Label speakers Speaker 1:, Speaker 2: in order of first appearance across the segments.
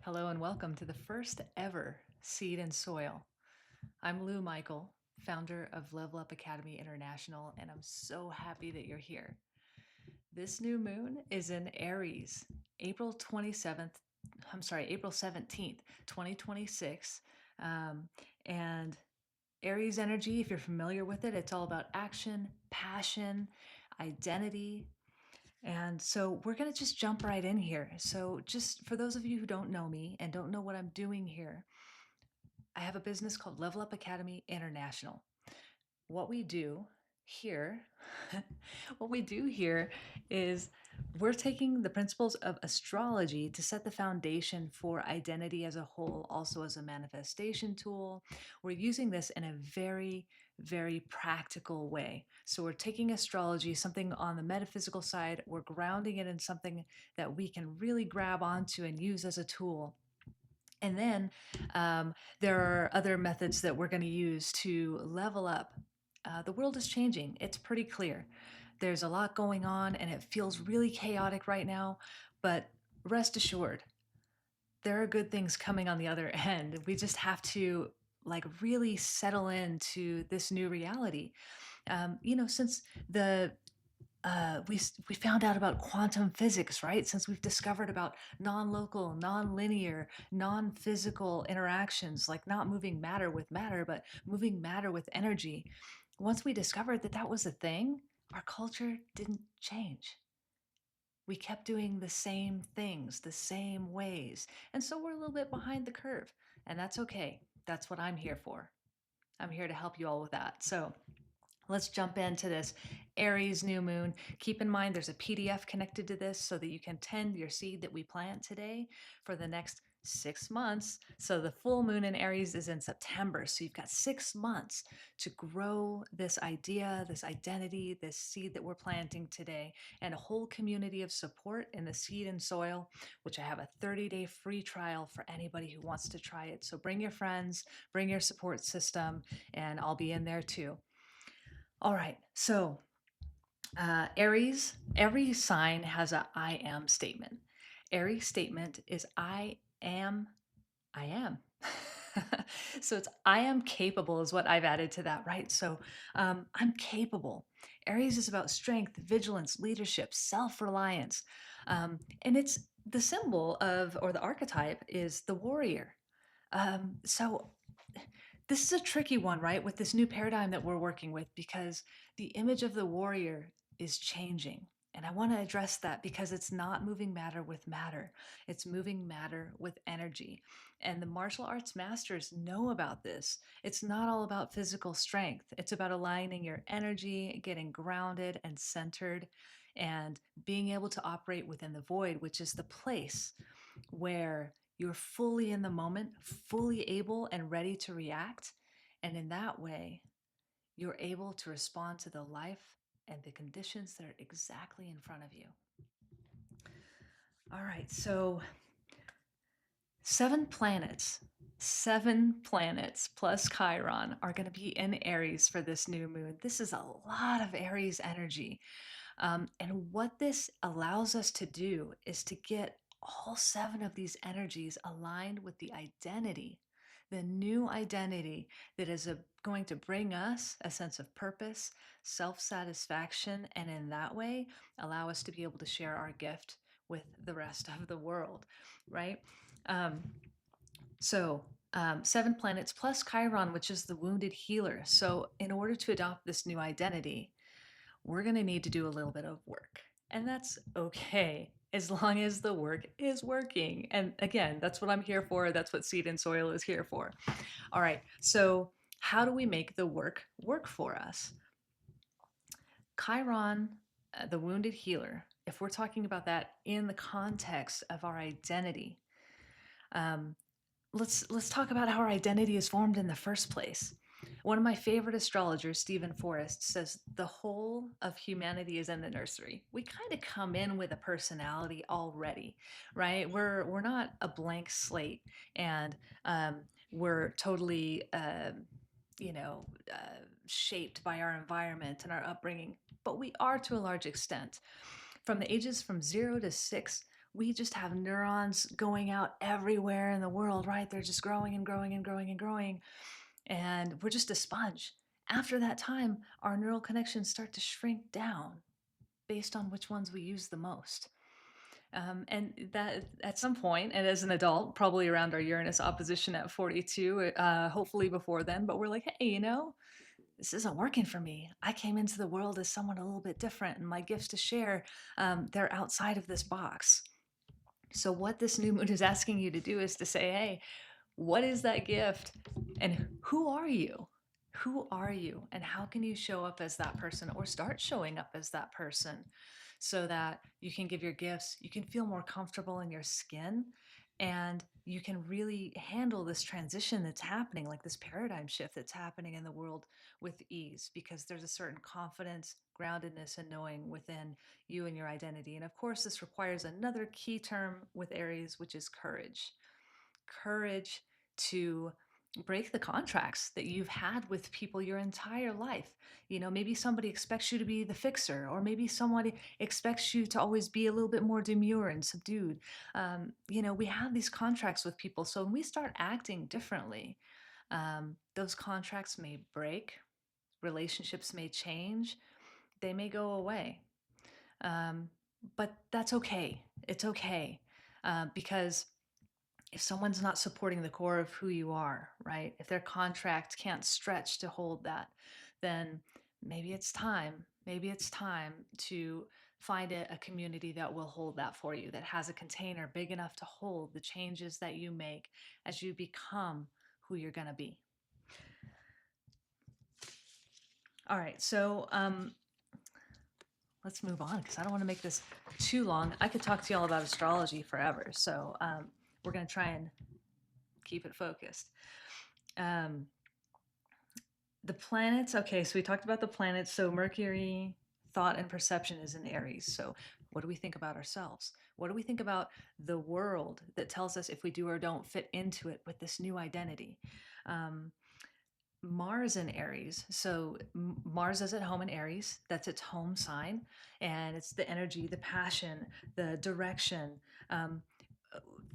Speaker 1: Hello and welcome to the first ever Seed and Soil. I'm Lou Michael, founder of Level Up Academy International, and I'm so happy that you're here. This new moon is in Aries, April 17th, 2026. And Aries energy, if you're familiar with it, it's all about action, passion, identity. And so we're going to just jump right in here. So, just for those of you who don't know me and don't know what I'm doing here, I have a business called Level Up Academy International. What we do here, what we do here is we're taking the principles of astrology to set the foundation for identity as a whole, also as a manifestation tool. We're using this in a very, very practical way. So we're taking astrology, something on the metaphysical side, we're grounding it in something that we can really grab onto and use as a tool. And then there are other methods that we're going to use to level up. The world is changing. It's pretty clear. There's a lot going on and it feels really chaotic right now, but rest assured, there are good things coming on the other end. We just have to really settle into this new reality. Since the we found out about quantum physics, right? Since we've discovered about non-local, non-linear, non-physical interactions, like not moving matter with matter, but moving matter with energy. Once we discovered that that was a thing, our culture didn't change. We kept doing the same things, the same ways. And so we're a little bit behind the curve. And that's okay. That's what I'm here for. I'm here to help you all with that. So let's jump into this Aries new moon. Keep in mind there's a PDF connected to this so that you can tend your seed that we plant today for the next 6 months. So the full moon in Aries is in September. So you've got 6 months to grow this idea, this identity, this seed that we're planting today, and a whole community of support in the seed and soil, which I have a 30-day free trial for anybody who wants to try it. So bring your friends, bring your support system, and I'll be in there too. All right, so Aries, every sign has a I am statement. Aries statement is I am. So it's I am capable is what I've added to that, right? So I'm capable. Aries is about strength, vigilance, leadership, self-reliance. And it's the symbol of, or the archetype is the warrior. So this is a tricky one, right? With this new paradigm that we're working with, because the image of the warrior is changing. And I want to address that because it's not moving matter with matter. It's moving matter with energy. And the martial arts masters know about this. It's not all about physical strength. It's about aligning your energy, getting grounded and centered, and being able to operate within the void, which is the place where you're fully in the moment, fully able and ready to react. And in that way, you're able to respond to the life and the conditions that are exactly in front of you. All right, so 7 planets plus Chiron are going to be in Aries for this new moon. This is a lot of Aries energy. And what this allows us to do is to get all 7 of these energies aligned with the identity, the new identity that is going to bring us a sense of purpose, self satisfaction, and in that way, allow us to be able to share our gift with the rest of the world, right? Um, so 7 planets plus Chiron, which is the wounded healer. So, in order to adopt this new identity, we're going to need to do a little bit of work. And that's okay as long as the work is working. And again, that's what I'm here for. That's what Seed and Soil is here for. All right. So, how do we make the work for us? Chiron, the wounded healer, if we're talking about that in the context of our identity, um, let's talk about how our identity is formed in the first place. One of my favorite astrologers, Stephen Forrest, says the whole of humanity is in the nursery. We kind of come in with a personality already, right? We're not a blank slate, and we're totally shaped by our environment and our upbringing, but we are to a large extent. From the ages from 0 to 6, we just have neurons going out everywhere in the world, right? They're just growing and growing and growing and growing. And we're just a sponge. After that time, our neural connections start to shrink down based on which ones we use the most. And that at some point, and as an adult, probably around our Uranus opposition at 42, hopefully before then, but we're like, hey, this isn't working for me. I came into the world as someone a little bit different, and my gifts to share, they're outside of this box. So, what this new moon is asking you to do is to say, hey, what is that gift? And who are you? Who are you? And how can you show up as that person or start showing up as that person so that you can give your gifts, you can feel more comfortable in your skin, and you can really handle this transition that's happening, like this paradigm shift that's happening in the world with ease, because there's a certain confidence, groundedness, and knowing within you and your identity. And of course, this requires another key term with Aries, which is courage. Courage to break the contracts that you've had with people your entire life. Maybe somebody expects you to be the fixer, or maybe somebody expects you to always be a little bit more demure and subdued. We have these contracts with people. So when we start acting differently, those contracts may break, relationships may change, they may go away. But that's okay. It's okay. Because if someone's not supporting the core of who you are, right? If their contract can't stretch to hold that, then maybe it's time. Maybe it's time to find a community that will hold that for you, that has a container big enough to hold the changes that you make as you become who you're going to be. All right, so let's move on because I don't want to make this too long. I could talk to y'all about astrology forever, so we're going to try and keep it focused. The planets, okay, so we talked about the planets. So Mercury, thought and perception is in Aries. So what do we think about ourselves? What do we think about the world that tells us if we do or don't fit into it with this new identity? Um, Mars in Aries. So Mars is at home in Aries. That's its home sign. And it's the energy, the passion, the direction, um,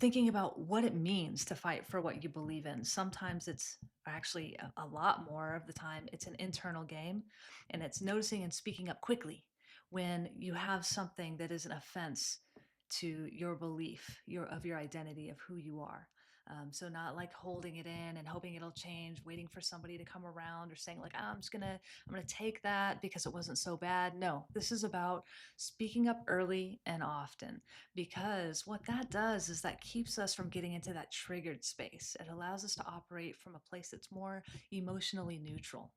Speaker 1: thinking about what it means to fight for what you believe in. Sometimes it's actually a lot more of the time, it's an internal game, and it's noticing and speaking up quickly when you have something that is an offense to your belief, of your identity, of who you are. So not like holding it in and hoping it'll change, waiting for somebody to come around, or saying like, I'm gonna take that because it wasn't so bad. No, this is about speaking up early and often, because what that does is that keeps us from getting into that triggered space. It allows us to operate from a place that's more emotionally neutral.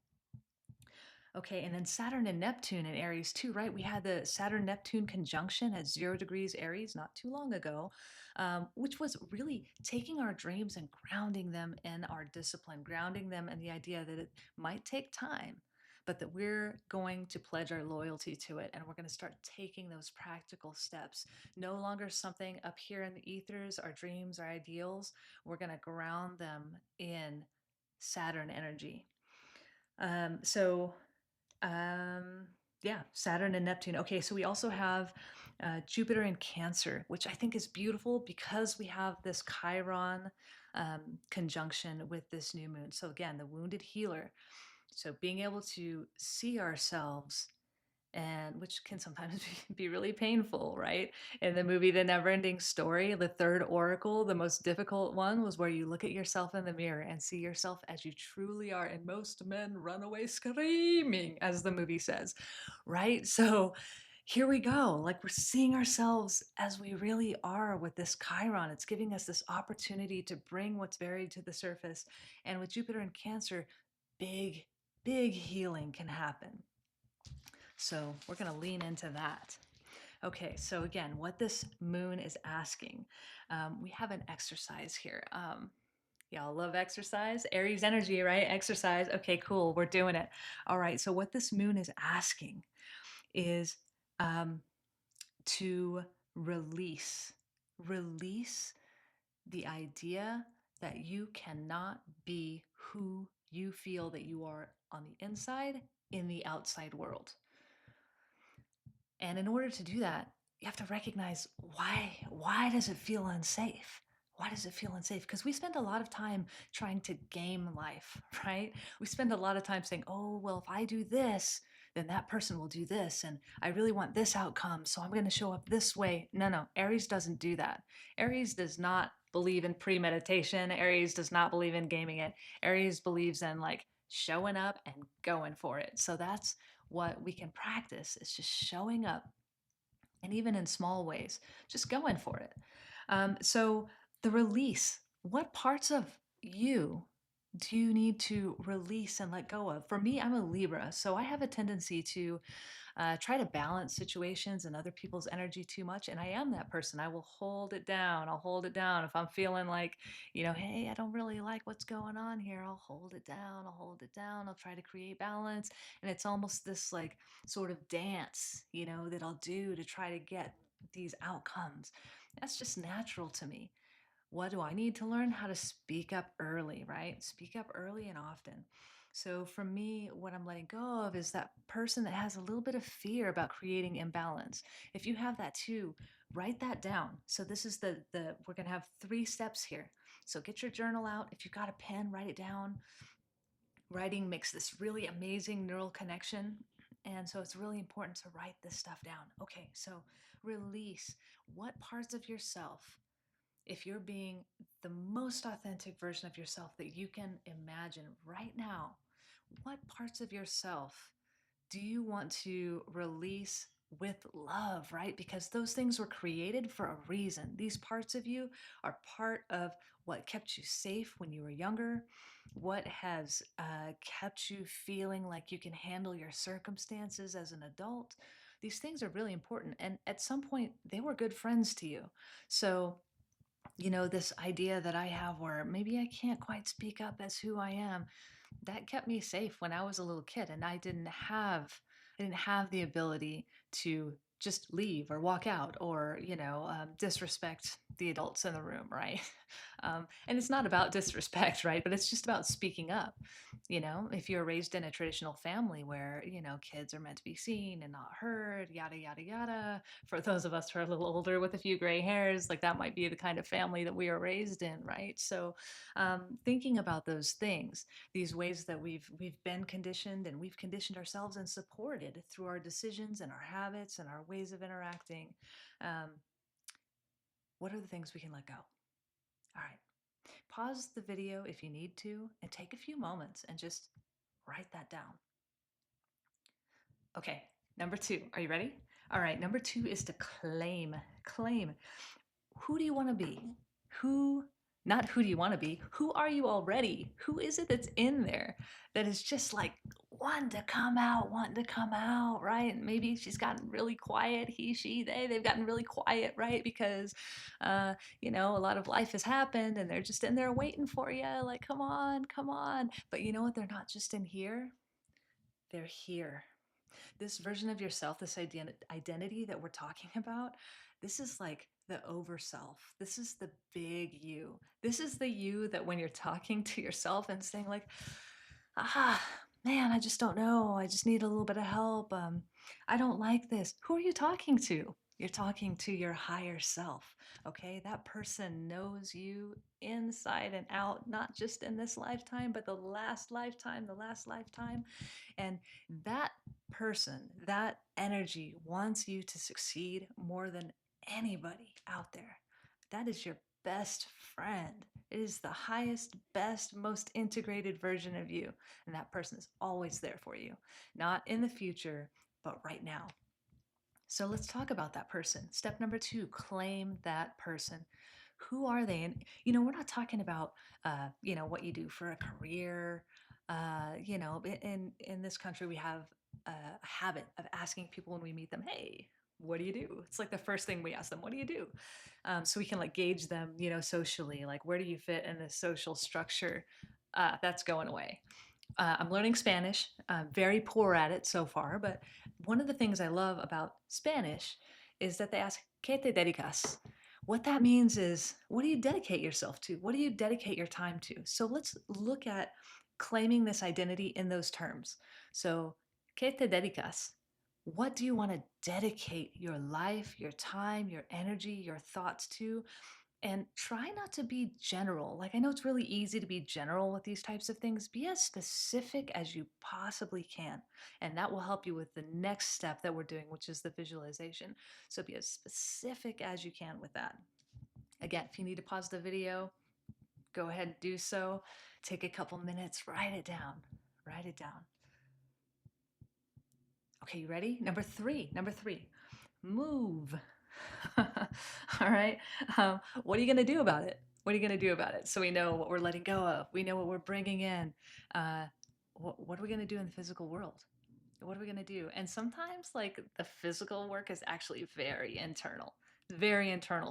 Speaker 1: Okay, and then Saturn and Neptune in Aries too, right? We had the Saturn Neptune conjunction at 0 degrees Aries not too long ago, which was really taking our dreams and grounding them in our discipline, grounding them in the idea that it might take time, but that we're going to pledge our loyalty to it, and we're going to start taking those practical steps. No longer something up here in the ethers, our dreams, our ideals. We're going to ground them in Saturn energy. So yeah, Saturn and Neptune. Okay, so we also have Jupiter in Cancer, which I think is beautiful because we have this Chiron conjunction with this new moon. So again, the wounded healer. So being able to see ourselves, and which can sometimes be really painful, right? In the movie The Neverending Story, the third oracle, the most difficult one was where you look at yourself in the mirror and see yourself as you truly are. And most men run away screaming, as the movie says, right? So here we go. Like, we're seeing ourselves as we really are with this Chiron. It's giving us this opportunity to bring what's buried to the surface. And with Jupiter in Cancer, big, big healing can happen. So we're going to lean into that. Okay, so again, what this moon is asking, we have an exercise here. Y'all love exercise? Aries energy, right? Exercise. Okay, cool. We're doing it. All right, so what this moon is asking is to release the idea that you cannot be who you feel that you are on the inside in the outside world. And in order to do that, you have to recognize why does it feel unsafe? Why does it feel unsafe? Because we spend a lot of time trying to game life, right? We spend a lot of time saying, oh, well, if I do this, then that person will do this. And I really want this outcome. So I'm going to show up this way. No, no, Aries doesn't do that. Aries does not believe in premeditation. Aries does not believe in gaming it. Aries believes in like showing up and going for it. So that's what we can practice is just showing up, and even in small ways, just going for it. So, the release, what parts of you do you need to release and let go of? For me, I'm a Libra, so I have a tendency to try to balance situations and other people's energy too much. And I am that person. I will hold it down. I'll hold it down. If I'm feeling like, hey, I don't really like what's going on here, I'll hold it down. I'll hold it down. I'll try to create balance. And it's almost this like sort of dance, that I'll do to try to get these outcomes. That's just natural to me. What do I need to learn? How to speak up early, right? Speak up early and often. So for me, what I'm letting go of is that person that has a little bit of fear about creating imbalance. If you have that too, write that down. So this is the we're gonna have 3 steps here. So get your journal out. If you've got a pen, write it down. Writing makes this really amazing neural connection. And so it's really important to write this stuff down. Okay, so release what parts of yourself, if you're being the most authentic version of yourself that you can imagine right now, what parts of yourself do you want to release with love, right? Because those things were created for a reason. These parts of you are part of what kept you safe when you were younger, what has kept you feeling like you can handle your circumstances as an adult. These things are really important. And at some point, they were good friends to you. So, this idea that I have where maybe I can't quite speak up as who I am, that kept me safe when I was a little kid, and I didn't have the ability to just leave or walk out or disrespect the adults in the room, right? And it's not about disrespect, right? But it's just about speaking up. If you're raised in a traditional family where kids are meant to be seen and not heard, yada yada yada. For those of us who are a little older with a few gray hairs, like that might be the kind of family that we are raised in, right? So thinking about those things, these ways that we've been conditioned, and we've conditioned ourselves and supported through our decisions and our habits and our ways of interacting. um, what are the things we can let go? All right, pause the video if you need to and take a few moments and just write that down. Okay, number 2, are you ready? All right, number 2 is to claim. Who do you want to be? Who, not who do you want to be? Who are you already? Who is it that's in there that is just like wanting to come out, right? And maybe she's gotten really quiet. He, she, they've gotten really quiet, right? Because, a lot of life has happened and they're just in there waiting for you. Like, come on, come on. But you know what? They're not just in here, they're here. This version of yourself, this identity that we're talking about, this is like the over self. This is the big you. This is the you that when you're talking to yourself and saying like, man, I just don't know. I just need a little bit of help. I don't like this. Who are you talking to? You're talking to your higher self. Okay. That person knows you inside and out, not just in this lifetime, but the last lifetime, And that person, that energy wants you to succeed more than anybody out there. That is your best friend. It is the highest, best, most integrated version of you. And that person is always there for you, not in the future, but right now. So let's talk about that person. Step number 2, claim that person. Who are they? And, we're not talking about, what you do for a career. In this country, we have a habit of asking people when we meet them, hey, what do you do? It's like the first thing we ask them, what do you do? So we can like gauge them, socially, like where do you fit in the social structure? That's going away. I'm learning Spanish. I'm very poor at it so far, but one of the things I love about Spanish is that they ask, ¿Qué te dedicas? What that means is, what do you dedicate yourself to? What do you dedicate your time to? So let's look at claiming this identity in those terms. So, ¿Qué te dedicas? What do you want to dedicate your life, your time, your energy, your thoughts to? And try not to be general. Like, I know it's really easy to be general with these types of things. Be as specific as you possibly can. And that will help you with the next step that we're doing, which is the visualization. So be as specific as you can with that. Again, if you need to pause the video, go ahead and do so. Take a couple minutes, write it down. Write it down. Okay, you ready? Number three, move. All right. What are you going to do about it? What are you going to do about it? So we know what we're letting go of. We know what we're bringing in. Uh, what are we going to do in the physical world? What are we going to do? And sometimes, like, the physical work is actually very internal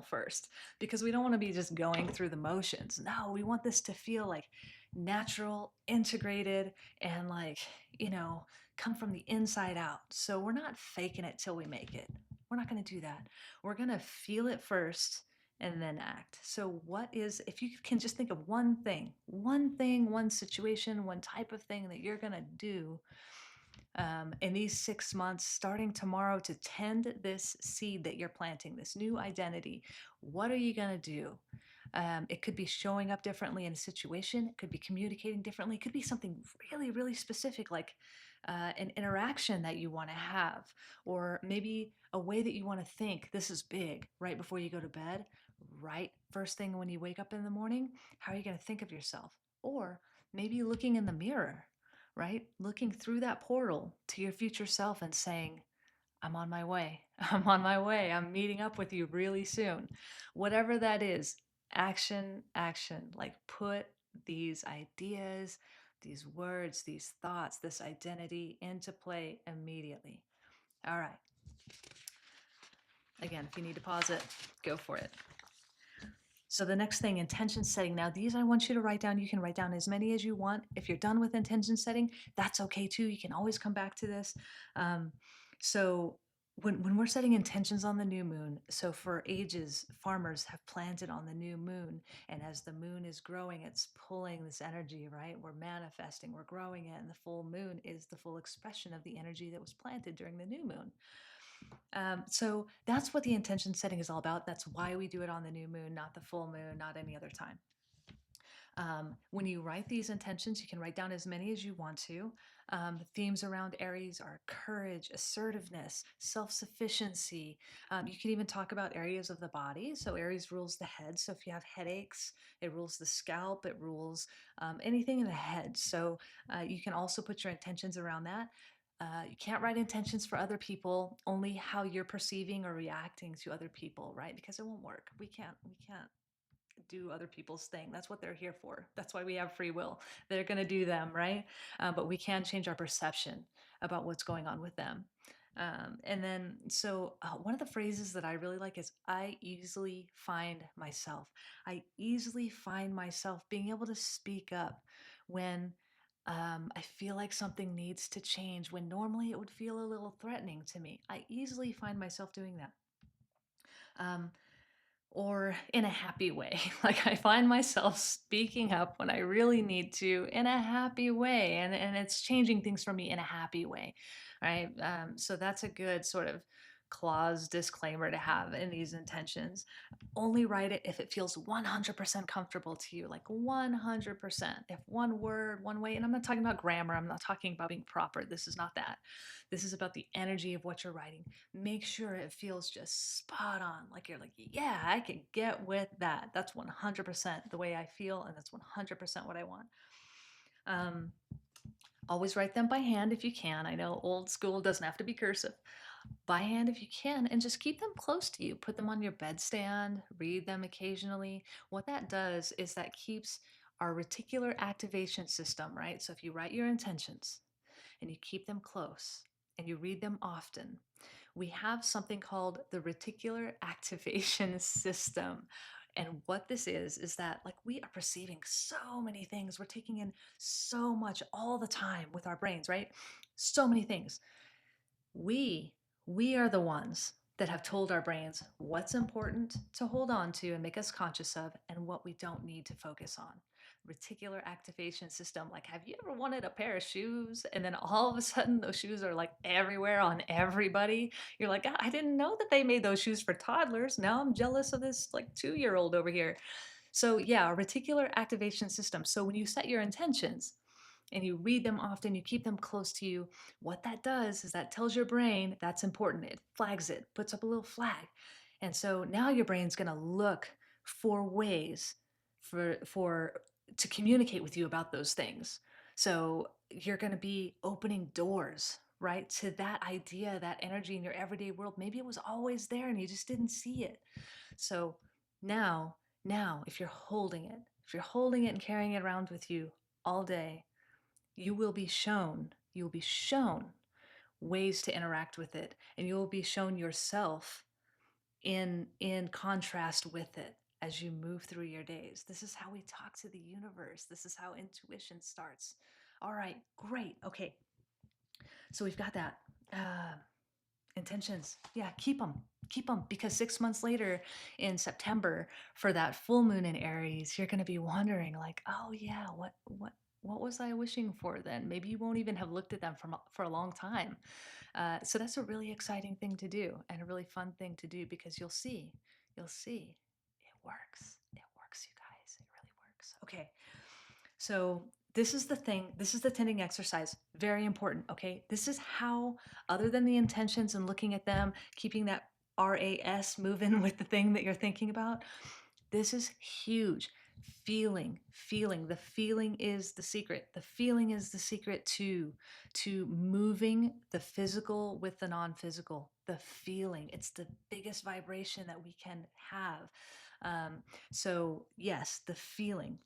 Speaker 1: first, because we don't want to be just going through the motions. No, we want this to feel like natural, integrated, and like, you know, come from the inside out. So we're not faking it till we make it. We're not going to do that. We're going to feel it first and then act. So, what is, if you can just think of one thing, one situation, one type of thing that you're going to do in these 6 months, starting tomorrow, to tend this seed that you're planting, this new identity, what are you going to do? It could be showing up differently in a situation. It could be communicating differently. It could be something really, really specific, like an interaction that you want to have, or maybe a way that you want to think. This is big. Right before you go to bed, right first thing when you wake up in the morning, how are you going to think of yourself? Or maybe looking in the mirror, right? Looking through that portal to your future self and saying, I'm on my way. I'm on my way. I'm meeting up with you really soon. Whatever that is, action, action. Like, put these ideas, these words, these thoughts, this identity into play immediately. All right. Again, if you need to pause it, go for it. So the next thing, intention setting. Now, these I want you to write down. You can write down as many as you want. If you're done with intention setting, that's okay too. You can always come back to this. Um, so when we're setting intentions on the new moon, so for ages, farmers have planted on the new moon. And as the moon is growing, it's pulling this energy, right? We're manifesting, we're growing it. And the full moon is the full expression of the energy that was planted during the new moon. So that's what the intention setting is all about. That's why we do it on the new moon, not the full moon, not any other time. When you write these intentions, you can write down as many as you want to. The themes around Aries are courage, assertiveness, self sufficiency. You can even talk about areas of the body. So, Aries rules the head. So, if you have headaches, it rules the scalp, it rules anything in the head. So, you can also put your intentions around that. You can't write intentions for other people, only how you're perceiving or reacting to other people, right? Because it won't work. We can't do other people's thing. That's what they're here for. That's why we have free will. They're going to do them, right? But we can change our perception about what's going on with them. And then, so one of the phrases that I really like is, I easily find myself. I easily find myself being able to speak up when I feel like something needs to change, when normally it would feel a little threatening to me. I easily find myself doing that. Um, or in a happy way. Like, I find myself speaking up when I really need to in a happy way, and it's changing things for me in a happy way, right? So that's a good sort of clause disclaimer to have in these intentions. Only write it if it feels 100% comfortable to you, like 100%. If one word, one way, and I'm not talking about grammar, I'm not talking about being proper. This is not that. This is about the energy of what you're writing. Make sure it feels just spot on. Like, you're like, yeah, I can get with that. That's 100% the way I feel, and that's 100% what I want. Um, Always write them by hand if you can. I know old school doesn't have to be cursive. By hand if you can, and just keep them close to you. Put them on your bedstand, read them occasionally. What that does is that keeps our reticular activation system, right? So if you write your intentions and you keep them close and you read them often, we have something called the reticular activation system. And what this is that, like, we are perceiving so many things. We're taking in so much all the time with our brains, right? So many things. We we are the ones that have told our brains what's important to hold on to and make us conscious of and what we don't need to focus on. Reticular activation system. Like, have you ever wanted a pair of shoes and then all of a sudden those shoes are like everywhere on everybody? You're like, "Ah, I didn't know that they made those shoes for toddlers. Now I'm jealous of this like 2-year old over here." So, yeah, a reticular activation system. So, when you set your intentions, and you read them often, you keep them close to you, what that does is that tells your brain that's important. It flags it, puts up a little flag. And so now your brain's going to look for ways for to communicate with you about those things. So you're going to be opening doors, right, to that idea, that energy in your everyday world. Maybe it was always there and you just didn't see it. So now, if you're holding it, and carrying it around with you all day, you will be shown ways to interact with it, and you will be shown yourself in contrast with it as you move through your days. This is how we talk to the universe. This is how intuition starts. All right, great. Okay, so we've got that. uh, Intentions, yeah, keep them, because 6 months later in September, for that full moon in Aries, you're going to be wondering like, oh yeah, what was I wishing for then? Maybe you won't even have looked at them for a long time. So that's a really exciting thing to do and a really fun thing to do, because you'll see it works, you guys, it really works. Okay, so this is the thing. This is the tending exercise. Very important. Okay. This is how, other than the intentions and looking at them, keeping that RAS moving with the thing that you're thinking about, this is huge. Feeling. The feeling is the secret. The feeling is the secret to moving the physical with the non-physical. The feeling. It's the biggest vibration that we can have. So yes, the feeling.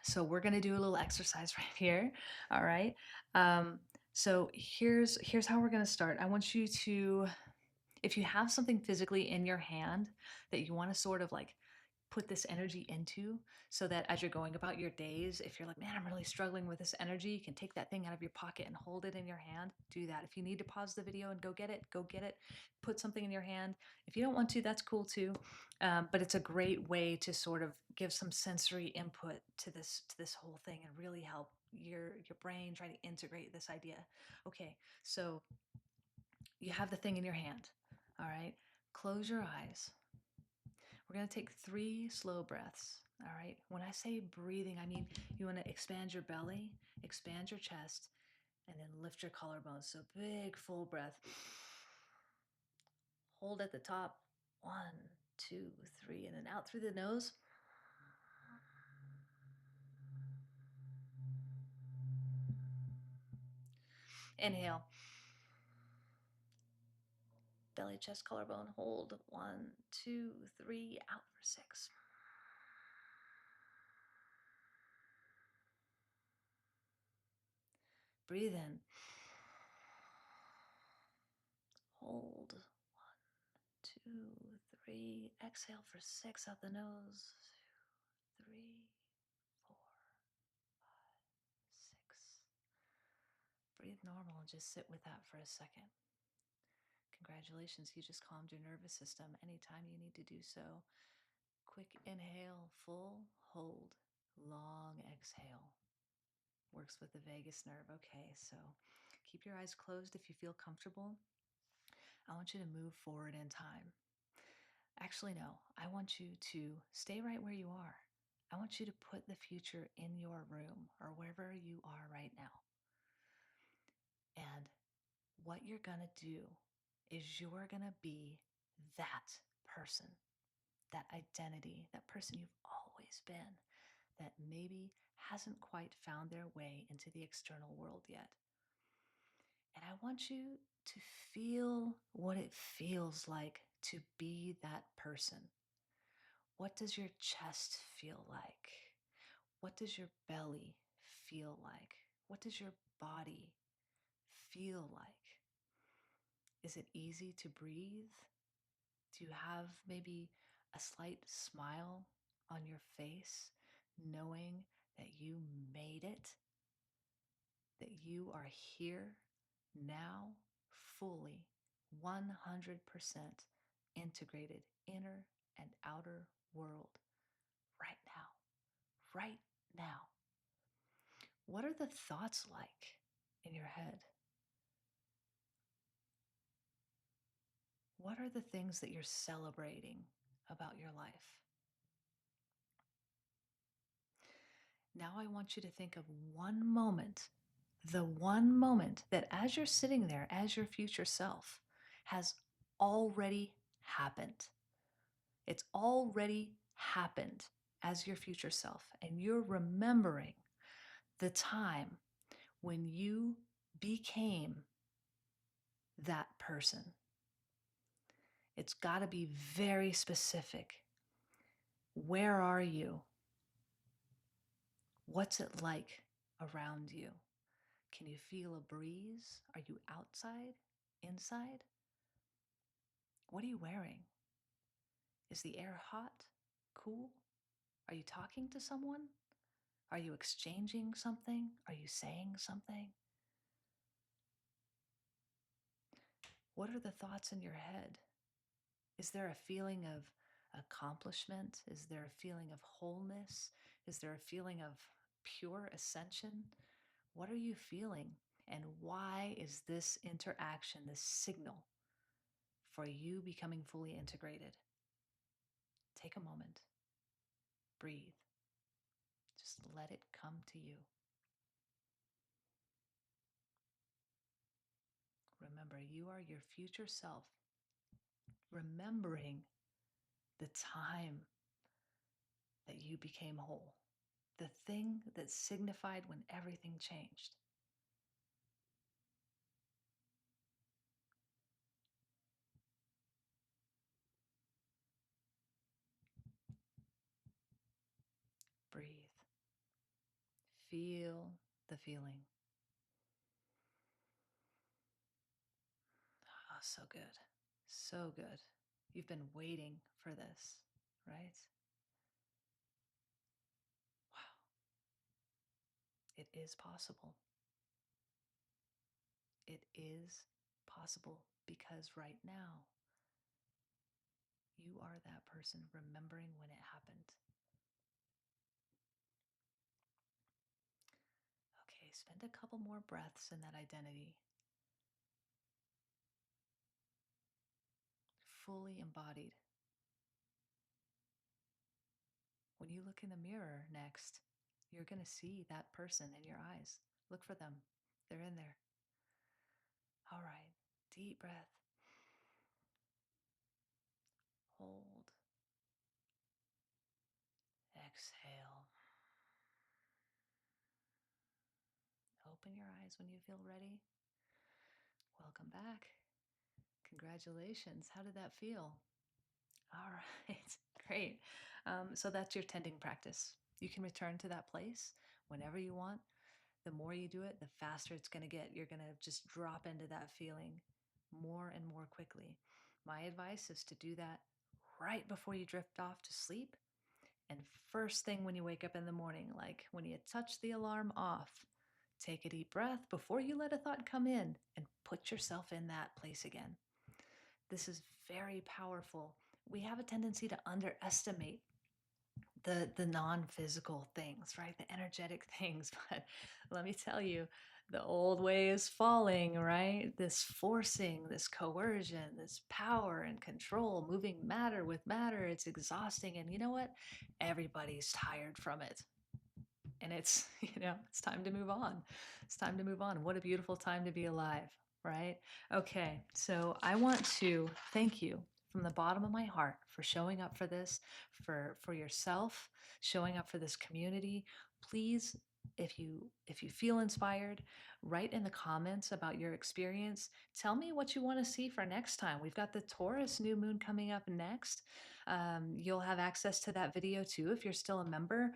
Speaker 1: So we're going to do a little exercise right here. All right. Um, so here's how we're going to start. I want you to, if you have something physically in your hand that you want to sort of like put this energy into, so that as you're going about your days, if you're like, man, I'm really struggling with this energy, you can take that thing out of your pocket and hold it in your hand. Do that. If you need to pause the video and go get it, go get it. Put something in your hand. If you don't want to, that's cool too. But it's a great way to sort of give some sensory input to this whole thing and really help your brain try to integrate this idea. Okay, so you have the thing in your hand. All right, close your eyes. We're going to take 3 slow breaths. All right. When I say breathing, I mean you want to expand your belly, expand your chest, and then lift your collarbones. So big, full breath. Hold at the top. 1, 2, 3, and then out through the nose. Inhale. Belly, chest, collarbone. Hold. 1, 2, 3. Out for 6. Breathe in. Hold. 2, 3. Exhale for 6 out the nose. 3, 4, 6. Breathe normal and just sit with that for a second. Congratulations, you just calmed your nervous system anytime you need to do so. Quick inhale, full, hold, long exhale. Works with the vagus nerve. Okay, so keep your eyes closed if you feel comfortable. I want you to move forward in time. Actually, no, I want you to stay right where you are. I want you to put the future in your room or wherever you are right now. And what you're going to do is you're going to be that person, that identity, that person you've always been, that maybe hasn't quite found their way into the external world yet. And I want you to feel what it feels like to be that person. What does your chest feel like? What does your belly feel like? What does your body feel like? Is it easy to breathe? Do you have maybe a slight smile on your face, knowing that you made it, that you are here now, fully 100% integrated inner and outer world right now. Right now. What are the thoughts like in your head? What are the things that you're celebrating about your life? Now I want you to think of one moment, the one moment that as you're sitting there as your future self has already happened. It's already happened as your future self, and you're remembering the time when you became that person. It's got to be very specific. Where are you? What's it like around you? Can you feel a breeze? Are you outside? Inside? What are you wearing? Is the air hot? Cool? Are you talking to someone? Are you exchanging something? Are you saying something? What are the thoughts in your head? Is there a feeling of accomplishment? Is there a feeling of wholeness? Is there a feeling of pure ascension? What are you feeling? And why is this interaction, this signal for you becoming fully integrated? Take a moment, breathe, just let it come to you. Remember, you are your future self, remembering the time that you became whole, the thing that signified when everything changed. Breathe. Feel the feeling. Oh, so good. So good. You've been waiting for this, right? Wow. It is possible. It is possible because right now you are that person remembering when it happened. Okay, spend a couple more breaths in that identity, fully embodied. When you look in the mirror next, you're going to see that person in your eyes. Look for them. They're in there. All right, deep breath. Hold. Exhale. Open your eyes when you feel ready. Welcome back. Congratulations. How did that feel? All right, great. So that's your tending practice. You can return to that place whenever you want. The more you do it, the faster it's going to get. You're going to just drop into that feeling more and more quickly. My advice is to do that right before you drift off to sleep and first thing when you wake up in the morning, like when you touch the alarm off. Take a deep breath before you let a thought come in and put yourself in that place again. This is very powerful. We have a tendency to underestimate the non-physical things, right? The energetic things. But let me tell you, the old way is falling, right? This forcing, this coercion, this power and control, moving matter with matter, it's exhausting. And you know what? Everybody's tired from it. And it's, it's time to move on. It's time to move on. What a beautiful time to be alive, right? Okay, so I want to thank you from the bottom of my heart for showing up for this, for yourself, showing up for this community. Please, if you feel inspired, write in the comments about your experience. Tell me what you want to see for next time. We've got the Taurus new moon coming up next. You'll have access to that video too if you're still a member.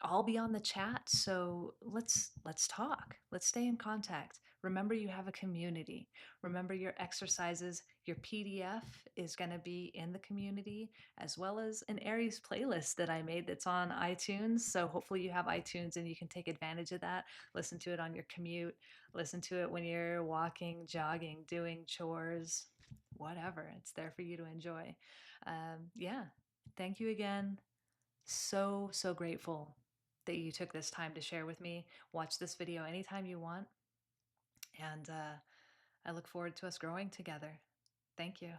Speaker 1: I'll be on the chat, so let's talk. Let's stay in contact. Remember, you have a community. Remember your exercises. Your PDF is going to be in the community, as well as an Aries playlist that I made that's on iTunes. So hopefully you have iTunes and you can take advantage of that. Listen to it on your commute. Listen to it when you're walking, jogging, doing chores. whatever. It's there for you to enjoy. Yeah. Thank you again. So, so grateful that you took this time to share with me. Watch this video anytime you want. And I look forward to us growing together. Thank you.